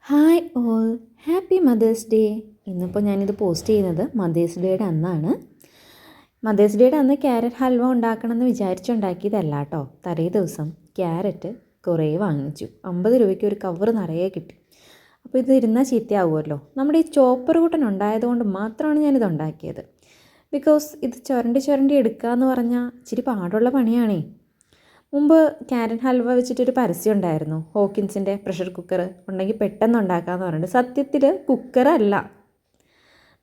Hi all, happy mother's day. ഇന്നിപ്പോൾ ഞാനിത് post ചെയ്യുന്നത് മദേഴ്സ് ഡേയുടെ അന്നാണ്. മദേഴ്സ് ഡേയുടെ അന്ന് ക്യാരറ്റ് ഹൽവ ഉണ്ടാക്കണമെന്ന് വിചാരിച്ചുണ്ടാക്കിയതല്ല കേട്ടോ. തലേ ദിവസം ക്യാരറ്റ് കുറേ വാങ്ങിച്ചു. 50 രൂപയ്ക്ക് ഒരു കവർ നിറയെ കിട്ടി. അപ്പോൾ ഇത് ഇരുന്നാൽ ചീത്തയാവുമല്ലോ. നമ്മുടെ ഈ ചോപ്പർ കൂട്ടൻ ഉണ്ടായതുകൊണ്ട് മാത്രമാണ് ഞാനിത് ഉണ്ടാക്കിയത്. ബിക്കോസ് ഇത് ചുരണ്ടി എടുക്കുക എന്ന് പറഞ്ഞാൽ ഇച്ചിരി പാടുള്ള പണിയാണേ. മുമ്പ് ക്യാരറ്റ് ഹൽവ വെച്ചിട്ടൊരു പരസ്യം ഉണ്ടായിരുന്നു. ഹോക്കിൻസിൻ്റെ പ്രഷർ കുക്കർ ഉണ്ടെങ്കിൽ പെട്ടെന്ന് ഉണ്ടാക്കാമെന്ന് പറഞ്ഞിട്ട്. സത്യത്തിൽ കുക്കറല്ല,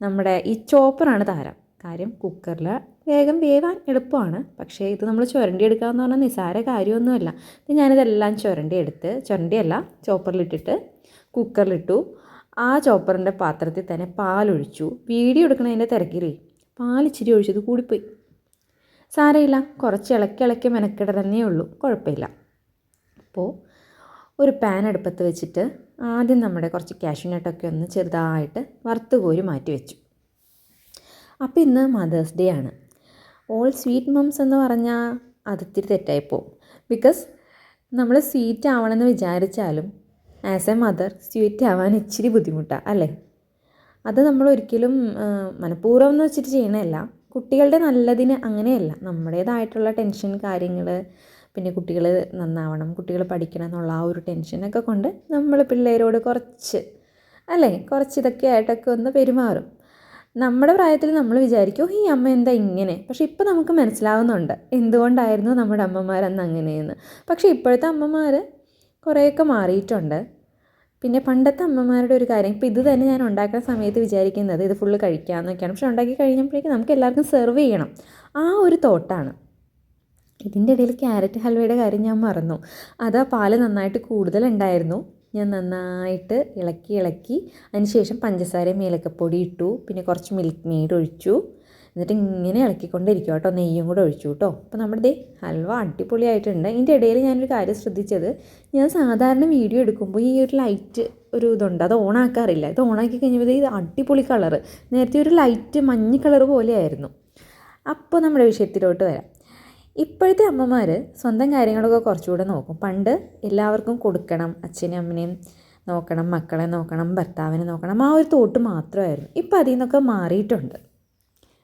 നമ്മുടെ ഈ ചോപ്പറാണ് താരം. കാര്യം കുക്കറിൽ വേഗം വേവാൻ എളുപ്പമാണ്. പക്ഷേ ഇത് നമ്മൾ ചുരണ്ടിയെടുക്കുക എന്ന് പറഞ്ഞാൽ നിസ്സാര കാര്യമൊന്നുമല്ല. ഞാനിതെല്ലാം ചുരണ്ടിയല്ല ചോപ്പറിലിട്ടിട്ട് കുക്കറിലിട്ടു. ആ ചോപ്പറിൻ്റെ പാത്രത്തിൽ തന്നെ പാലൊഴിച്ചു. വീഡിയോ എടുക്കണതിൻ്റെ തിരക്കിലേ പാലിച്ചിരി ഒഴിച്ചത് കൂടിപ്പോയി. സാരമില്ല, കുറച്ച് ഇളക്കി മെനക്കെടന്നേ ഉള്ളൂ, കുഴപ്പമില്ല. അപ്പോൾ ഒരു പാൻ അടുപ്പത്ത് വെച്ചിട്ട് ആദ്യം നമ്മുടെ കുറച്ച് കാഷ്യൂനട്ടൊക്കെ ഒന്ന് ചെറുതായിട്ട് വറുത്ത് കോരി മാറ്റി വെച്ചു. അപ്പോൾ ഇന്ന് മദേഴ്സ് ഡേ ആണ്. ഓൾ സ്വീറ്റ് മംസ് എന്ന് പറഞ്ഞാൽ അതിത്തിരി തെറ്റായിപ്പോവും. ബിക്കോസ് നമ്മൾ സ്വീറ്റ് ആവണമെന്ന് വിചാരിച്ചാലും ആസ് എ മദർ സ്വീറ്റ് ആവാൻ ഇച്ചിരി ബുദ്ധിമുട്ടാണ് അല്ലേ. അത് നമ്മൾ ഒരിക്കലും മനഃപൂർവ്വം എന്ന് വെച്ചിട്ട് ചെയ്യണമല്ല. കുട്ടികളുടെ നല്ലതിന് അങ്ങനെയല്ല. നമ്മുടേതായിട്ടുള്ള ടെൻഷൻ കാര്യങ്ങൾ, പിന്നെ കുട്ടികൾ നന്നാവണം, കുട്ടികൾ പഠിക്കണം എന്നുള്ള ആ ഒരു ടെൻഷനൊക്കെ കൊണ്ട് നമ്മൾ പിള്ളേരോട് കുറച്ച് ഇതൊക്കെ ആയിട്ടൊക്കെ ഒന്ന് പെരുമാറും. നമ്മുടെ പ്രായത്തിൽ നമ്മൾ വിചാരിക്കും ഈ അമ്മ എന്താ ഇങ്ങനെ. പക്ഷേ ഇപ്പോൾ നമുക്ക് മനസ്സിലാവുന്നുണ്ട് എന്തുകൊണ്ടായിരുന്നു നമ്മുടെ അമ്മമാരന്ന് അങ്ങനെയെന്ന്. പക്ഷേ ഇപ്പോഴത്തെ അമ്മമാർ കുറേയൊക്കെ മാറിയിട്ടുണ്ട്. പിന്നെ പണ്ടത്തെ അമ്മമാരുടെ ഒരു കാര്യം, ഇപ്പോൾ ഇത് തന്നെ ഞാൻ ഉണ്ടാക്കുന്ന സമയത്ത് വിചാരിക്കുന്നത് ഇത് ഫുള്ള് കഴിക്കാമെന്നൊക്കെയാണ്. പക്ഷെ ഉണ്ടാക്കി കഴിഞ്ഞപ്പോഴേക്കും നമുക്ക് എല്ലാവർക്കും സെർവ് ചെയ്യണം, ആ ഒരു തോട്ടാണ്. ഇതിൻ്റെ ഇടയിൽ ക്യാരറ്റ് ഹൽവയുടെ കാര്യം ഞാൻ മറന്നു. അത് ആ പാല് നന്നായിട്ട് കൂടുതലുണ്ടായിരുന്നു. ഞാൻ നന്നായിട്ട് ഇളക്കി അതിന് ശേഷം പഞ്ചസാരയും ഏലക്കപ്പൊടി ഇട്ടു. പിന്നെ കുറച്ച് മിൽക്ക് മെയ്ഡ് ഒഴിച്ചു. എന്നിട്ട് ഇങ്ങനെ ഇളക്കിക്കൊണ്ടിരിക്കും കേട്ടോ. നെയ്യും കൂടെ ഒഴിച്ചു കേട്ടോ. അപ്പോൾ നമ്മുടെ ഹൽവ അടിപൊളിയായിട്ടുണ്ട്. ഇതിൻ്റെ ഇടയിൽ ഞാനൊരു കാര്യം ശ്രദ്ധിച്ചത്, ഞാൻ സാധാരണ വീഡിയോ എടുക്കുമ്പോൾ ഈ ഒരു ലൈറ്റ് ഒരു ഇതുണ്ട്, അത് ഓണാക്കാറില്ല. ഇത് ഓണാക്കി കഴിഞ്ഞപ്പോൾ ഇത് അടിപൊളി കളറ്. നേരത്തെ ഒരു ലൈറ്റ് മഞ്ഞ കളർ പോലെയായിരുന്നു. അപ്പോൾ നമ്മുടെ വിഷയത്തിലോട്ട് വരാം. ഇപ്പോഴത്തെ അമ്മമാർ സ്വന്തം കാര്യങ്ങളൊക്കെ കുറച്ചുകൂടെ നോക്കും. പണ്ട് എല്ലാവർക്കും കൊടുക്കണം, അച്ഛനും അമ്മനെയും നോക്കണം, മക്കളെ നോക്കണം, ഭർത്താവിനെ നോക്കണം, ആ ഒരു തോട്ട് മാത്രമായിരുന്നു. ഇപ്പോൾ അതിൽ നിന്നൊക്കെ മാറിയിട്ടുണ്ട്.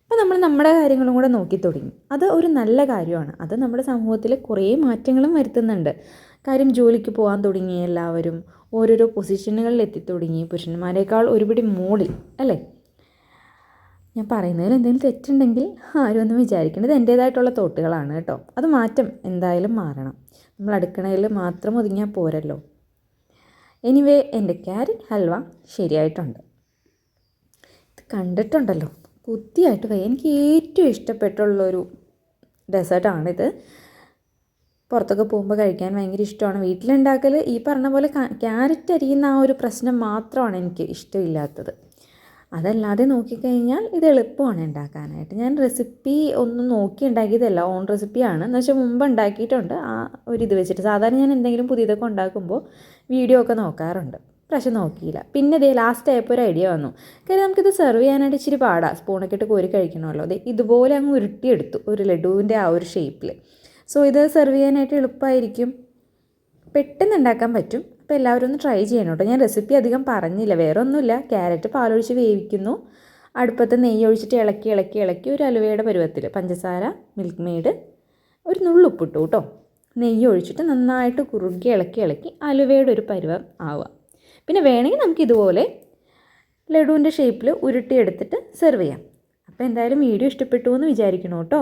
അപ്പോൾ നമ്മൾ നമ്മുടെ കാര്യങ്ങളും കൂടെ നോക്കി തുടങ്ങി. അത് ഒരു നല്ല കാര്യമാണ്. അത് നമ്മുടെ സമൂഹത്തിൽ കുറേ മാറ്റങ്ങളും വരുത്തുന്നുണ്ട്. കാര്യം ജോലിക്ക് പോകാൻ തുടങ്ങി, എല്ലാവരും ഓരോരോ പൊസിഷനുകളിൽ എത്തിത്തുടങ്ങി, പുരുഷന്മാരെക്കാൾ ഒരുപടി മുകളിൽ അല്ലേ. ഞാൻ പറയുന്നതിൽ എന്തെങ്കിലും തെറ്റുണ്ടെങ്കിൽ ആരും ഒന്നും വിചാരിക്കേണ്ടത് എൻ്റേതായിട്ടുള്ള തോട്ടുകളാണ് കേട്ടോ. അത് മാറ്റം എന്തായാലും മാറണം. നമ്മൾ അടുക്കളയിൽ മാത്രം ഒതുങ്ങിയാൽ പോരല്ലോ. എനിവേ, എൻ്റെ ക്യാരറ്റ് ഹൽവ ശരിയായിട്ടുണ്ട്. ഇത് കണ്ടിട്ടുണ്ടല്ലോ കുത്തിയായിട്ട് പോയി. എനിക്ക് ഏറ്റവും ഇഷ്ടപ്പെട്ടുള്ളൊരു ഡെസേർട്ടാണിത്. പുറത്തൊക്കെ പോകുമ്പോൾ കഴിക്കാൻ ഭയങ്കര ഇഷ്ടമാണ്. വീട്ടിലുണ്ടാക്കൽ ഈ പറഞ്ഞ പോലെ ക്യാരറ്റ് അരിയുന്ന ആ ഒരു പ്രശ്നം മാത്രമാണ് എനിക്ക് ഇഷ്ടമില്ലാത്തത്. അതല്ലാതെ നോക്കിക്കഴിഞ്ഞാൽ ഇത് എളുപ്പമാണ് ഉണ്ടാക്കാനായിട്ട്. ഞാൻ റെസിപ്പി ഒന്നും നോക്കി ഉണ്ടാക്കിയതല്ല, ഓൺ റെസിപ്പിയാണ്. എന്ന് വെച്ചാൽ മുമ്പ് ഉണ്ടാക്കിയിട്ടുണ്ട് ആ ഒരു ഇത് വെച്ചിട്ട്. സാധാരണ ഞാൻ എന്തെങ്കിലും പുതിയതൊക്കെ ഉണ്ടാക്കുമ്പോൾ വീഡിയോ ഒക്കെ നോക്കാറുണ്ട്. പക്ഷെ നോക്കിയില്ല. പിന്നെ ലാസ്റ്റ് ആയപ്പോൾ ഒരു ഐഡിയ വന്നു. കാര്യം നമുക്കിത് സെർവ് ചെയ്യാനായിട്ട് ഇച്ചിരി പാടാണ്. സ്പൂണൊക്കെ ഇട്ട് കോരി കഴിക്കണമല്ലോ. ഇതുപോലെ അങ്ങ് ഉരുട്ടിയെടുത്തു ഒരു ലഡുവിൻ്റെ ആ ഒരു ഷേപ്പിൽ. സോ ഇത് സെർവ് ചെയ്യാനായിട്ട് എളുപ്പമായിരിക്കും, പെട്ടെന്ന് ഉണ്ടാക്കാൻ പറ്റും. അപ്പോൾ എല്ലാവരും ഒന്ന് ട്രൈ ചെയ്യണം കേട്ടോ. ഞാൻ റെസിപ്പി അധികം പറഞ്ഞില്ല, വേറെ ഒന്നുമില്ല. ക്യാരറ്റ് പാലൊഴിച്ച് വേവിക്കുന്നു, അടുപ്പത്ത് നെയ്യ് ഒഴിച്ചിട്ട് ഇളക്കി ഒരു അലുവയുടെ പരുവത്തിൽ പഞ്ചസാര, മിൽക്ക് മെയ്ഡ്, ഒരു നുള്ളുപ്പിട്ടു കേട്ടോ. നെയ്യ് ഒഴിച്ചിട്ട് നന്നായിട്ട് കുറുകി ഇളക്കി അലുവയുടെ ഒരു പരുവം ആവുക. പിന്നെ വേണമെങ്കിൽ നമുക്കിതുപോലെ ലഡുവിൻ്റെ ഷേപ്പിൽ ഉരുട്ടിയെടുത്തിട്ട് സെർവ് ചെയ്യാം. അപ്പോൾ എന്തായാലും വീഡിയോ ഇഷ്ടപ്പെട്ടു എന്ന് വിചാരിക്കണം കേട്ടോ.